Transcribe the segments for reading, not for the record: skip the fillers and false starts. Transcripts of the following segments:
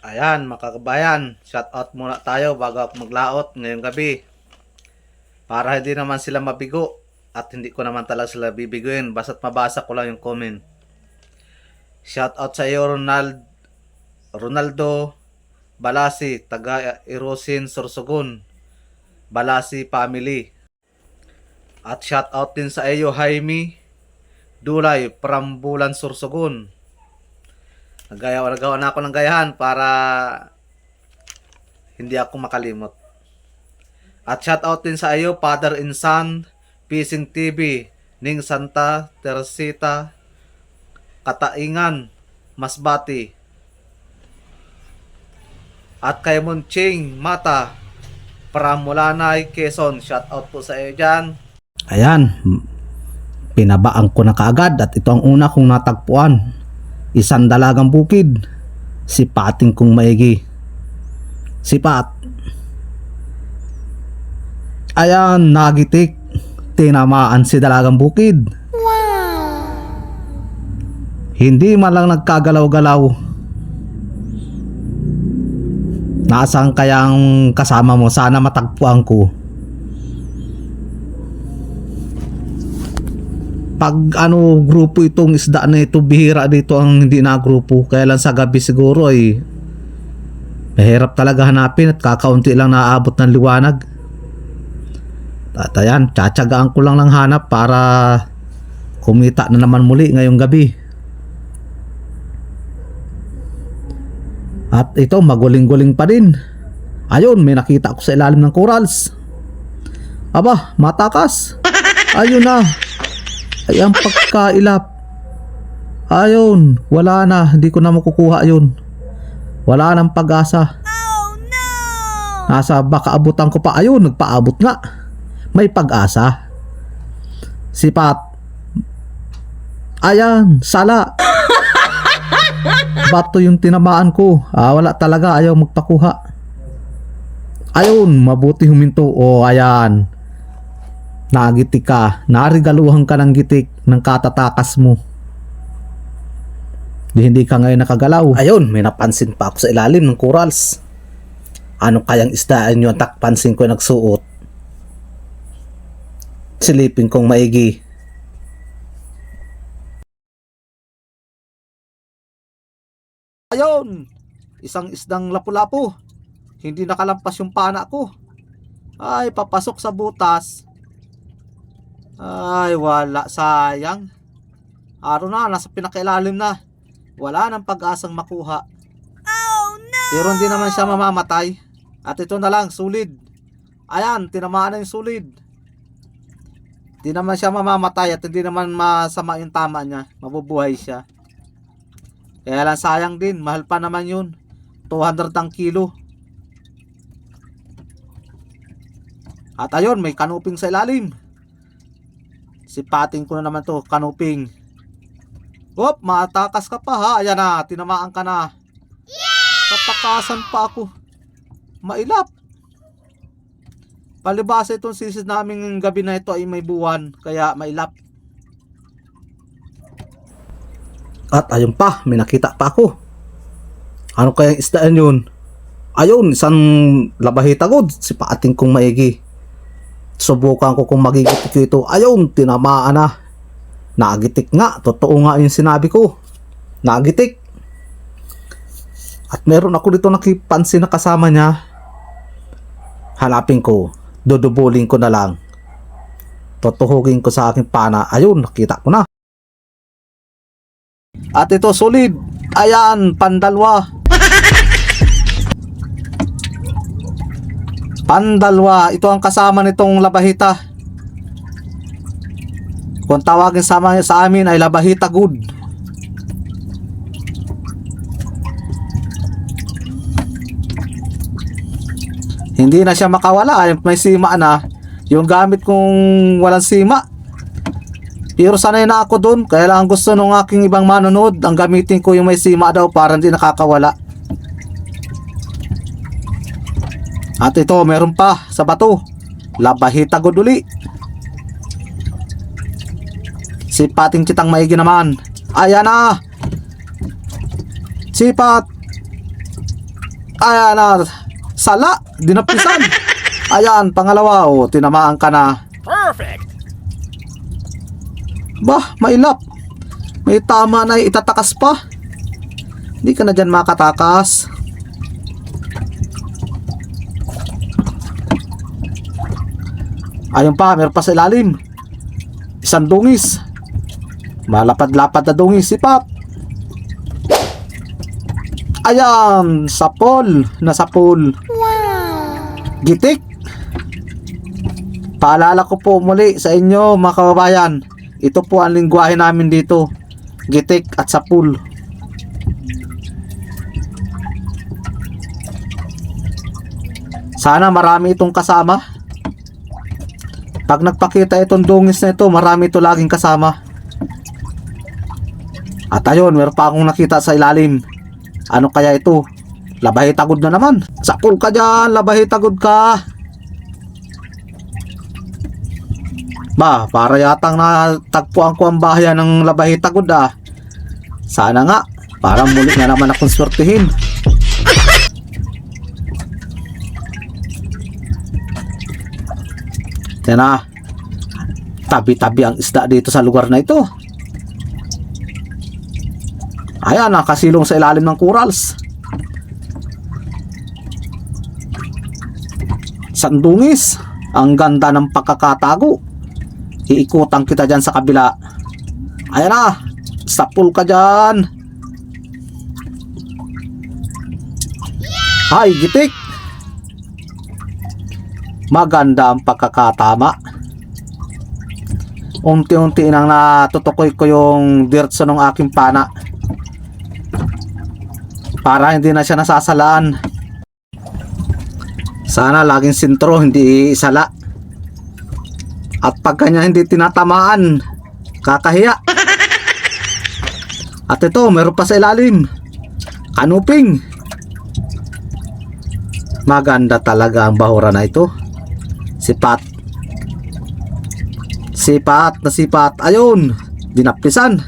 Ayan, mga kabayan, shout out muna tayo bago ako maglaot ngayong gabi. Para hindi naman sila mabigo at hindi ko naman talaga sila bibiguin basta't mabasa ko lang yung comment. Shout out sa iyo Ronaldo Balasi, taga Irosin, Sorsogon, Balasi family. At shout out din sa iyo Jaime Dulay, Prambulan, Sorsogon. Nagawa na ako ng gayahan para hindi ako makalimot. At shout out din sa iyo Father and Son, Pising TV, Ning Santa Teresita, Kataingan, Masbati. At kay Munching Mata, Pramulanay, Quezon. Shout out po sa iyo dyan. Ayan, pinabaan ko na kaagad at ito ang una kong natagpuan. Isang dalagang bukid, sipating kong maigi. Sipat. Ayan, nagitik. Tinamaan si dalagang bukid. Hindi man lang nagkagalaw-galaw. Nasaan kayang kasama mo? Sana matagpuan ko. Pag grupo itong isda na ito, bihira dito ang hindi na grupo. Kaya lang sa gabi siguro ay mahirap talaga hanapin at kakaunti lang naaabot ng liwanag. At ayan, tsatsagaan ko lang ng hanap para kumita na naman muli ngayong gabi. At ito, maguling-guling pa din. Ayun, may nakita ko sa ilalim ng corals. Aba, matakas. Ayun na. Ay, ang pagkailap. Ayun, wala na. Hindi ko na makukuha yun. Wala nang pag-asa. Oh no! Nasa baka abutan ko pa. Ayun, nagpaabot nga. May pag-asa. Sipat. Ayan, sala. Bato yung tinamaan ko. Wala talaga. Ayaw magpakuha. Ayun, mabuti huminto. Ayan. Nagitik ka. Narigaluhan ka ng gitik ng katatakas mo. Hindi ka ngayon nakagalaw. Ayun, may napansin pa ako sa ilalim ng corals. Ano kayang isdaan yun? Pansin ko nagsuot. Silipin kong maigi. Ayun, isang isdang lapu-lapu. Hindi nakalampas yung pana ko. Ay, papasok sa butas. Ay, wala, sayang. Araw na, nasa pinakailalim na. Wala nang pag-asang makuha. Oh no! Pero hindi naman siya mamamatay. At ito na lang, sulid. Ayan, tinamaan na yung sulid. Hindi naman siya mamamatay at hindi naman masama yung tama niya. Mabubuhay siya. Kaya lang sayang din, mahal pa naman yun. 200 ang kilo. At ayun, may kanuping sa ilalim. Sipating ko na naman to, kanuping. Hop, matakas ka pa ha. Ayan na, tinamaan ka na. Tatakasan pa ako. Mailap. Palibasa itong sisid naming gabi na ito ay may buwan. Kaya mailap. At ayun pa, may nakita pa ako. Ano kayang isdaan yun? Ayun, isang labahitagod. Sipating kong maigi. Subukan ko kung magigitik ito. Ayun, tinamaan na. Nagitik nga. Totoo nga yung sinabi ko. Nagitik. At meron ako dito nakipansin na kasama niya. Hanapin ko. Dudubulin ko na lang. Tutuhugin ko sa aking pana. Ayun, nakita ko na. At ito, solid. Ayan, pandalwa. Pandalwa. Ito ang kasama nitong labahita. Kung tawagin sa amin ay labahita good. Hindi na siya makawala. May sima na. Yung gamit kong walang sima. Pero sanay na ako dun. Kaya lang gusto nung aking ibang manonood, ang gamitin ko yung may sima daw para hindi nakakawala. At ito, meron pa sa bato. Labahita good uli. Sipating kitang maigi naman. Ayan na. Sipat. Ayan na. Sala. Dinapisan. Ayan, pangalawa. O, tinamaan ka na. Perfect! Bah, mailap. May tama na itatakas pa. Hindi ka na dyan makatakas. Ayun pa, meron pa sa ilalim. Isang dungis. Malapad-lapad na dungis, sipat. Ayan, sapol. Nasapol. Gitik. Paalala ko po muli sa inyo mga kababayan. Ito po ang lingwahe namin dito. Gitik at sapul. Sana marami itong kasama. Pag nagpakita itong dungis na ito, marami ito laging kasama. At ayun, meron pa akong nakita sa ilalim. Ano kaya ito? Labahitagod na naman. Sapul ka dyan, labahitagod ka. Ba, para yatang natagpuan ko ang bahayan ng labahitagod ah. Sana nga, para muli na naman akong swertihin. Yan na. Tabi-tabi ang isda dito sa lugar na ito. Ayan, nakasilong sa ilalim ng corals. Sandungis. Ang ganda ng pagkakatago. Iikutan kita dyan sa kabila. Ayan na. Sapul ka dyan. Hay, gitik. Maganda ang pagkakatama. Unti-unti nang natutukoy ko yung dirtso ng aking pana. Para hindi na siya nasasalaan. Sana laging sintro, hindi isala. At pag kanya hindi tinatamaan, kakahiya. At ito, meron pa sa ilalim. Kanuping. Maganda talaga ang bahura na ito. Sipat. Sipat na sipat. Ayun, dinapisan.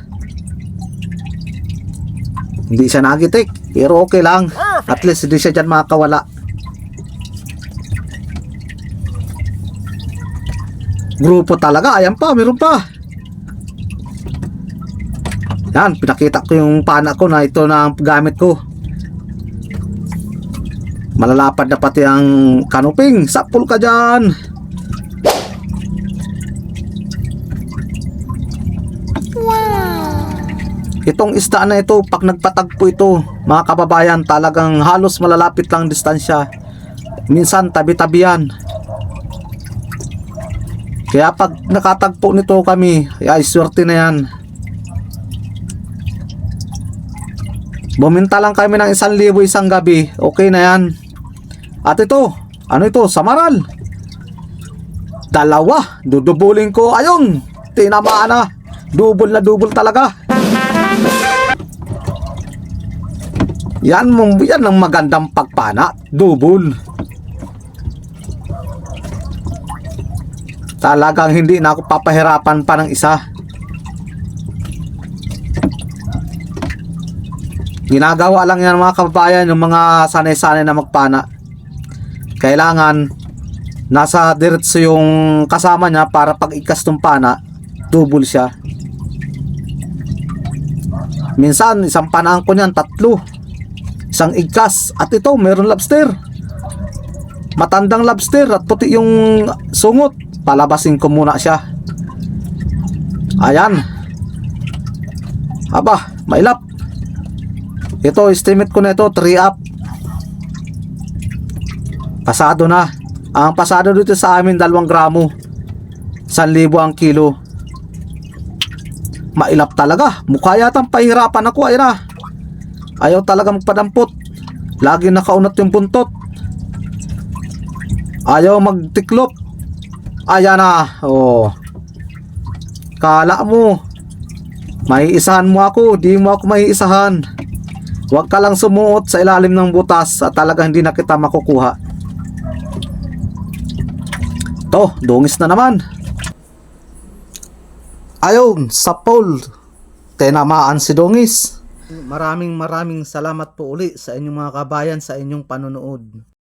Hindi siya nagitik, pero okay lang. At least hindi siya dyan makakawala. Grupo talaga. Ayan pa, meron pa. Yan, pinakita ko yung pana ko na ito na ang gamit ko. Malalapad na pati ang kanuping. Sapul ka dyan. Itong isda na ito, pag nagpatagpo ito, mga kababayan, talagang halos malalapit lang distansya. Minsan tabi-tabihan. Kaya pag nakatagpo nito kami, ay swerte na yan. Buminta lang kami ng 1,000 isang gabi, okay na yan. At ito, ano ito? Samaral. Dalawa, dudubulin ko. Ayun, tinamaan na. Double na double talaga. Yan ang magandang pagpana. Double. Talagang hindi na ako papahirapan pa ng isa. Ginagawa lang yan mga kababayan, yung mga sanay-sanay na magpana. Kailangan nasa diretso yung kasama niya para pag ikas ng pana, double siya. Minsan isang panaan ko niyan 3, isang igkas. At ito meron lobster, matandang lobster at puti yung sungot. Palabasin ko muna siya. Ayan. Aba, mailap. Ito, estimate ko na ito 3 up. Pasado na. Ang pasado dito sa amin 2 gramo. 1,000 ang kilo. Mailap talaga. Mukha yatang pahirapan ako. Ayun na. Ayaw talaga magpadampot. Lagi nakaunat yung buntot. Ayaw magtiklop. Ayan na. Oh. Kala mo maiisahan mo ako. Di mo ako maiisahan. Huwag ka lang sumuot sa ilalim ng butas at talaga hindi na kita makukuha. To, dungis na naman. Ayun, sapol. Tinamaan si dungis. Maraming salamat po uli sa inyong mga kabayan sa inyong panonood.